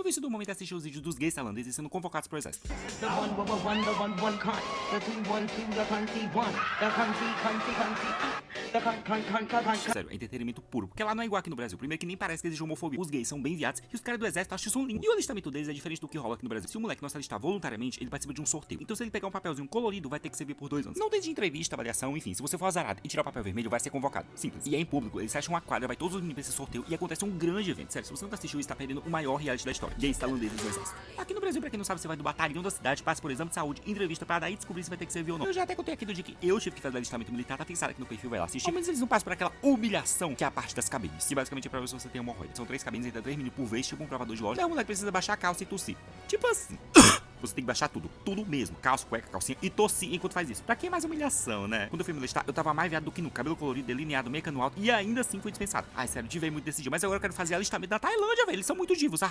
isso do momento é assistir os vídeos dos gays tailandeses sendo convocados pro exército. The one can't. The two, one, two, the country, one. The country. The country. Sério, é entretenimento puro, porque lá não é igual aqui no Brasil. Primeiro que nem parece que existe homofobia. Os gays são bem viados e os caras do exército acham isso lindo. E o alistamento deles é diferente do que rola aqui no Brasil. Se o moleque não se alistar voluntariamente, ele participa de um sorteio. Então se ele pegar um papelzinho colorido, vai ter que servir por 2 anos. Não tem de entrevista, avaliação, enfim. Se você for azarado e tirar o papel vermelho, vai ser convocado. Simples. E é em público, eles acham uma quadra, vai todos os meninos pra esse sorteio e acontece um grande evento. Sério, se você nunca assistiu, está perdendo o maior reality da história. Gays tailandeses no exército. Aqui no Brasil, pra quem não sabe, você vai do batalhão da cidade, passa por exame de saúde, entrevista pra daí descobrir se vai ter que servir ou não. Eu já até contei aqui do dia que eu tive que fazer alistamento militar, tá fixado aqui no perfil, vai lá assistir. Ao menos eles não passam por aquela humilhação que é a parte das cabines. Que basicamente é pra ver se você tem hemorroida. São 3 cabines, entra 3 meninos por vez, tipo um provador de loja. Daí o moleque precisa baixar a calça e tossir. Tipo assim. Você tem que baixar tudo, tudo mesmo, calça, cueca, calcinha e tossir enquanto faz isso. Pra que mais humilhação, né? Quando eu fui me alistar, eu tava mais viado do que no cabelo colorido, delineado, meio no alto e ainda assim fui dispensado. Ai, sério, divei muito desse dia, mas agora eu quero fazer alistamento da Tailândia, velho. Eles são muito divos,